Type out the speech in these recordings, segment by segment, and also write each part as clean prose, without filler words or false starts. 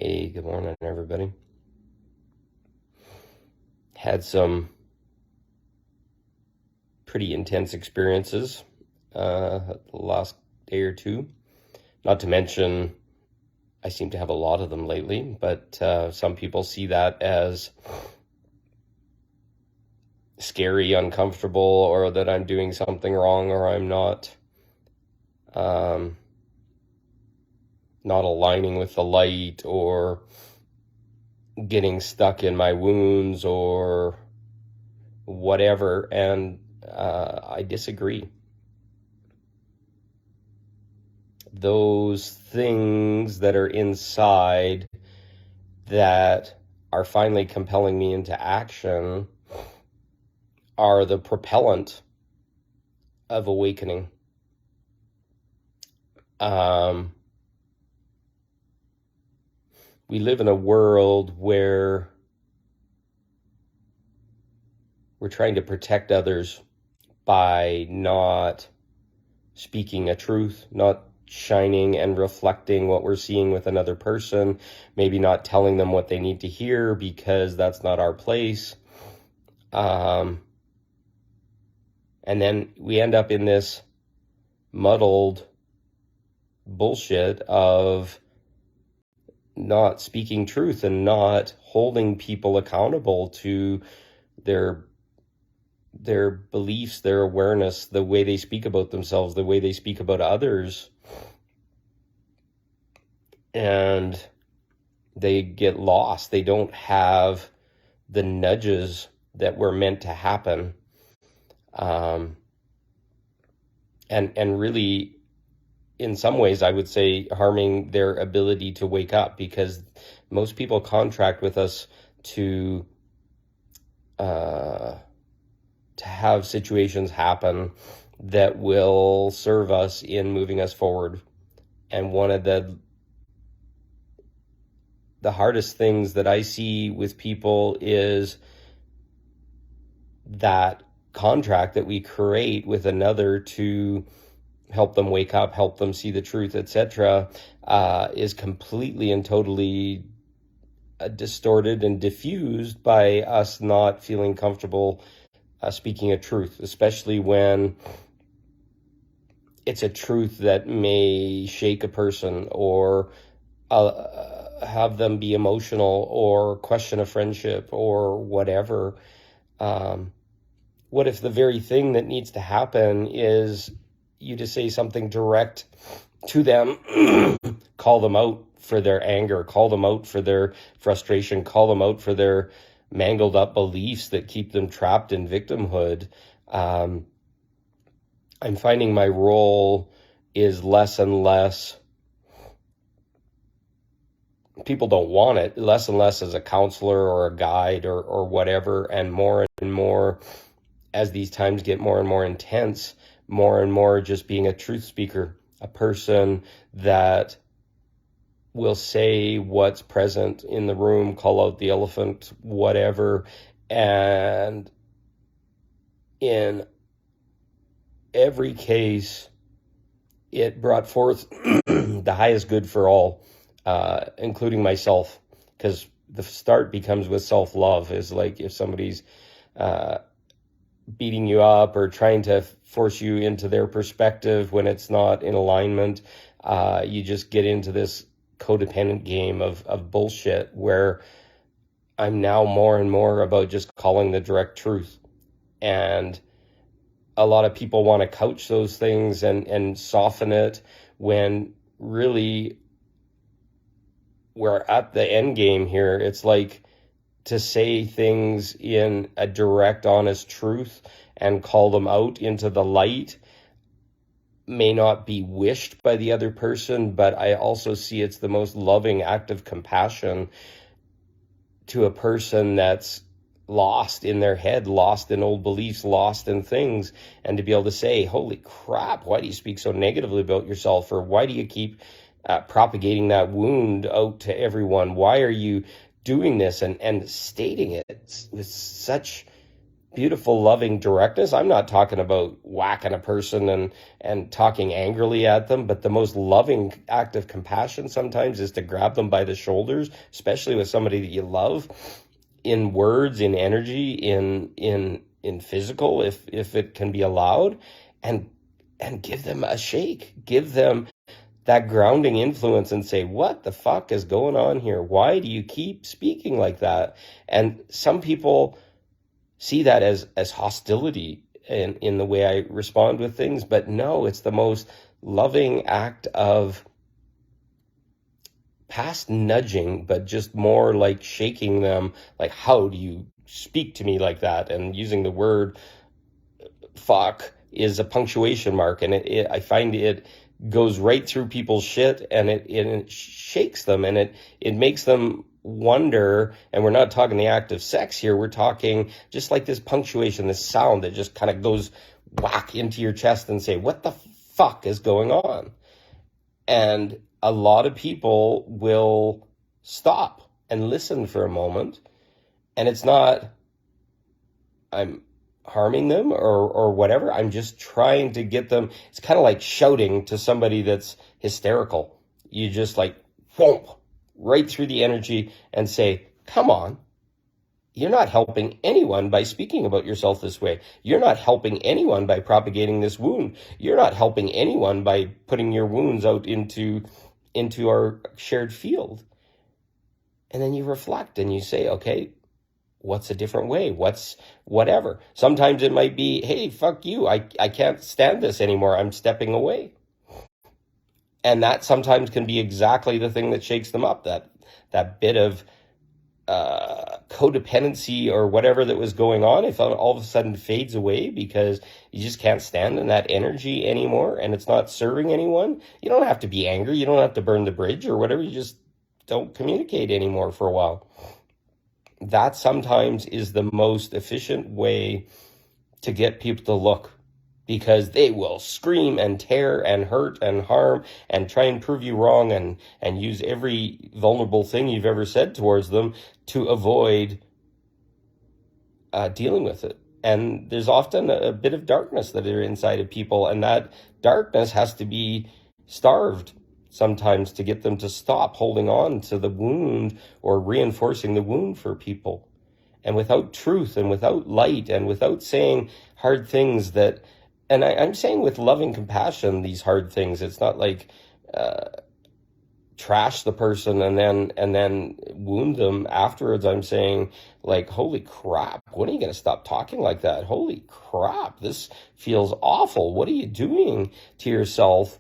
Hey, good morning, everybody. Had some pretty intense experiences the last day or two. Not to mention, I seem to have a lot of them lately, but some people see that as scary, uncomfortable, or that I'm doing something wrong, or I'm um, not aligning with the light, or getting stuck in my wounds, or whatever. And I disagree. Those things that are inside that are finally compelling me into action are the propellant of awakening. We live in a world where we're trying to protect others by not speaking a truth, not shining and reflecting what we're seeing with another person, maybe not telling them what they need to hear because that's not our place. And then we end up in this muddled bullshit of not speaking truth and not holding people accountable to their beliefs, their awareness, the way they speak about themselves, the way they speak about others. And they get lost. They don't have the nudges that were meant to happen. And really, in some ways, I would say harming their ability to wake up, because most people contract with us to have situations happen that will serve us in moving us forward. And one of the hardest things that I see with people is that contract that we create with another to help them wake up, help them see the truth, etc., is completely and totally distorted and diffused by us not feeling comfortable speaking a truth, especially when it's a truth that may shake a person, or have them be emotional, or question a friendship, or whatever. What if the very thing that needs to happen is you to say something direct to them, call them out for their anger, call them out for their frustration, call them out for their mangled up beliefs that keep them trapped in victimhood. I'm finding my role is less and less. People don't want it, less and less as a counselor or a guide or whatever, and more as these times get more and more intense, more and more just being a truth speaker, a person that will say what's present in the room, call out the elephant, whatever. And in every case, it brought forth the highest good for all, including myself, because the start becomes with self-love. Is like if somebody's beating you up or trying to force you into their perspective when it's not in alignment, you just get into this codependent game of bullshit, where I'm now more and more about just calling the direct truth. And a lot of people want to couch those things and soften it, when really we're at the end game here. It's like to say things in a direct, honest truth and call them out into the light may not be wished by the other person, but I also see it's the most loving act of compassion to a person that's lost in their head, lost in old beliefs, lost in things, and to be able to say, holy crap, why do you speak so negatively about yourself? Or why do you keep propagating that wound out to everyone? Why are you doing this? And stating it with such beautiful, loving directness. I'm not talking about whacking a person and talking angrily at them, but the most loving act of compassion sometimes is to grab them by the shoulders, especially with somebody that you love, in words, in energy, in physical, if it can be allowed, and give them a shake, give them that grounding influence and say, what the fuck is going on here? Why do you keep speaking like that? And some people see that as hostility in the way I respond with things, but no, it's the most loving act of past nudging, but just more like shaking them, like, how do you speak to me like that? And using the word fuck is a punctuation mark, and I find it goes right through people's shit, and it shakes them, and it makes them wonder. And we're not talking the act of sex here, we're talking just like this punctuation, this sound that just kind of goes whack into your chest and say, what the fuck is going on? And a lot of people will stop and listen for a moment, and it's not I'm harming them or whatever. I'm just trying to get them. It's kind of like shouting to somebody that's hysterical. You just like whoomp right through the energy and say, come on, you're not helping anyone by speaking about yourself this way. You're not helping anyone by propagating this wound. You're not helping anyone by putting your wounds out into our shared field. And then you reflect and you say, okay, what's a different way? What's whatever? Sometimes it might be, hey, fuck you. I can't stand this anymore. I'm stepping away. And that sometimes can be exactly the thing that shakes them up, that bit of codependency or whatever that was going on. If all of a sudden fades away because you just can't stand in that energy anymore and it's not serving anyone. You don't have to be angry. You don't have to burn the bridge or whatever. You just don't communicate anymore for a while. That sometimes is the most efficient way to get people to look, because they will scream and tear and hurt and harm and try and prove you wrong and use every vulnerable thing you've ever said towards them to avoid dealing with it. And there's often a bit of darkness that are inside of people, and that darkness has to be starved sometimes to get them to stop holding on to the wound or reinforcing the wound for people. And without truth and without light and without saying hard things that, and I'm saying with loving compassion, these hard things, it's not like trash the person and then wound them afterwards. I'm saying like, holy crap, when are you going to stop talking like that? Holy crap, this feels awful. What are you doing to yourself?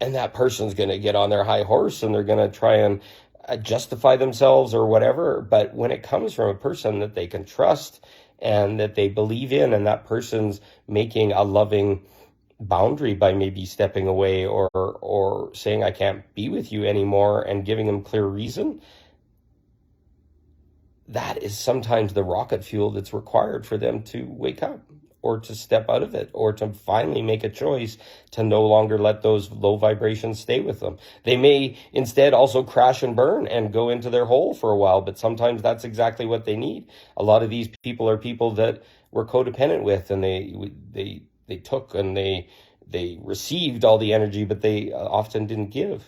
And that person's going to get on their high horse and they're going to try and justify themselves or whatever. But when it comes from a person that they can trust and that they believe in, and that person's making a loving boundary by maybe stepping away or saying, I can't be with you anymore, and giving them clear reason, that is sometimes the rocket fuel that's required for them to wake up, or to step out of it, or to finally make a choice to no longer let those low vibrations stay with them. They may instead also crash and burn and go into their hole for a while, but sometimes that's exactly what they need. A lot of these people are people that we're codependent with, and they took and they received all the energy, but they often didn't give.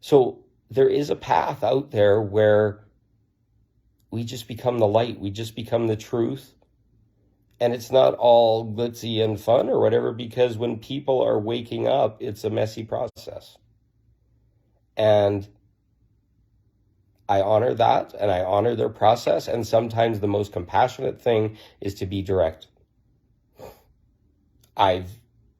So there is a path out there where we just become the light, we just become the truth. And it's not all glitzy and fun or whatever, because when people are waking up, it's a messy process. And I honor that, and I honor their process. And sometimes the most compassionate thing is to be direct. I've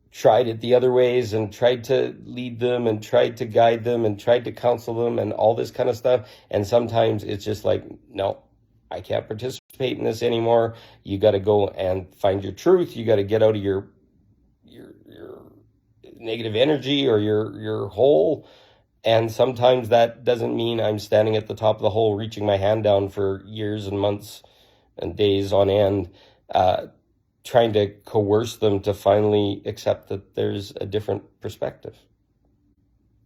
tried it the other ways and tried to lead them and tried to guide them and tried to counsel them and all this kind of stuff. And sometimes it's just like, no, I can't participate in this anymore. You got to go and find your truth. You got to get out of your negative energy or your hole. And sometimes that doesn't mean I'm standing at the top of the hole, reaching my hand down for years and months and days on end, trying to coerce them to finally accept that there's a different perspective.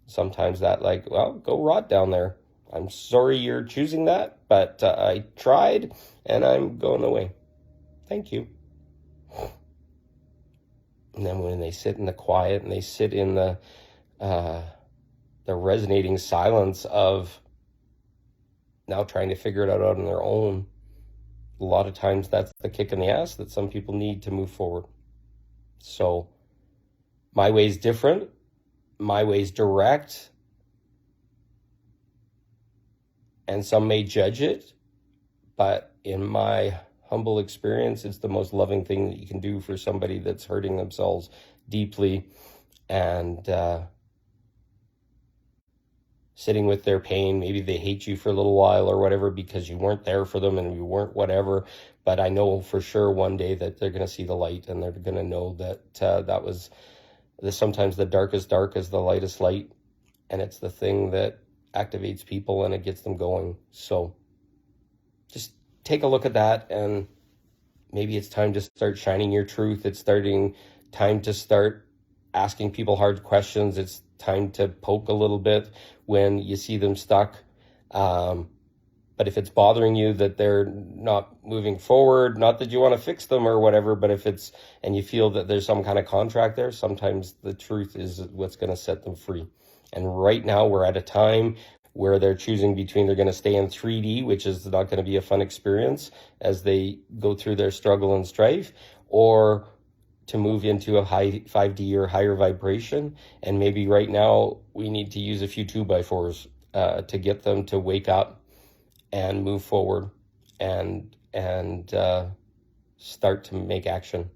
Sometimes that, like, well, go rot down there. I'm sorry you're choosing that, but but I tried, and I'm going away. Thank you. And then when they sit in the quiet and they sit in the resonating silence of now trying to figure it out on their own, a lot of times that's the kick in the ass that some people need to move forward. So my way's different. My way's direct. And some may judge it, but in my humble experience, it's the most loving thing that you can do for somebody that's hurting themselves deeply and sitting with their pain. Maybe they hate you for a little while or whatever because you weren't there for them and you weren't whatever. But I know for sure one day that they're going to see the light, and they're going to know that that was sometimes the darkest dark is the lightest light. And it's the thing that activates people and it gets them going. So just take a look at that, and maybe it's time to start shining your truth. It's time to start asking people hard questions. It's time to poke a little bit when you see them stuck. But if it's bothering you that they're not moving forward, not that you want to fix them or whatever, but if it's, and you feel that there's some kind of contract there, sometimes the truth is what's going to set them free. And right now we're at a time where they're choosing between they're going to stay in 3D, which is not going to be a fun experience as they go through their struggle and strife, or to move into a high 5D or higher vibration. And maybe right now we need to use a few 2x4s to get them to wake up and move forward and start to make action.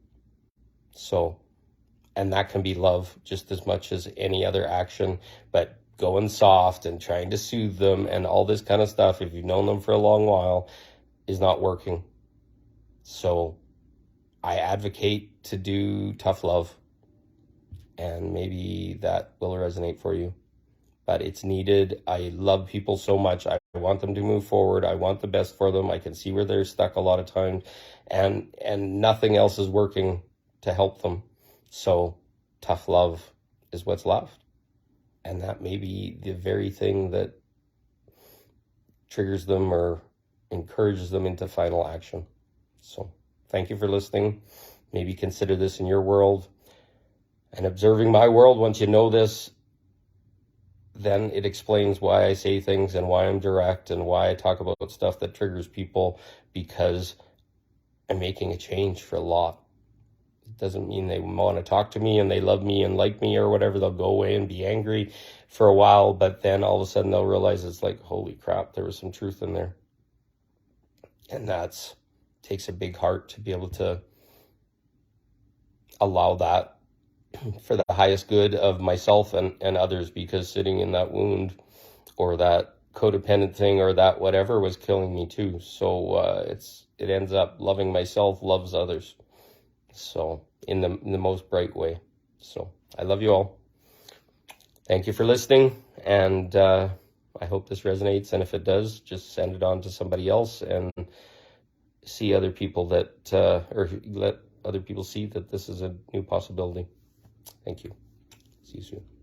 So, and that can be love just as much as any other action, but going soft and trying to soothe them and all this kind of stuff, if you've known them for a long while, is not working. So I advocate to do tough love, and maybe that will resonate for you. But it's needed. I love people so much. I want them to move forward. I want the best for them. I can see where they're stuck a lot of times, and nothing else is working to help them. So tough love is what's left. And that may be the very thing that triggers them or encourages them into final action. So thank you for listening. Maybe consider this in your world and observing my world. Once you know this, then it explains why I say things and why I'm direct and why I talk about stuff that triggers people, because I'm making a change for a lot. It doesn't mean they want to talk to me and they love me and like me or whatever. They'll go away and be angry for a while, but then all of a sudden they'll realize it's like, holy crap, there was some truth in there. And that takes a big heart to be able to allow that for the highest good of myself and others, because sitting in that wound or that codependent thing or that whatever was killing me too. So it ends up loving myself, loves others. So in the most bright way. So I love you all. Thank you for listening. And I hope this resonates. And if it does, just send it on to somebody else and see other people that, or let other people see that this is a new possibility. Thank you. See you soon.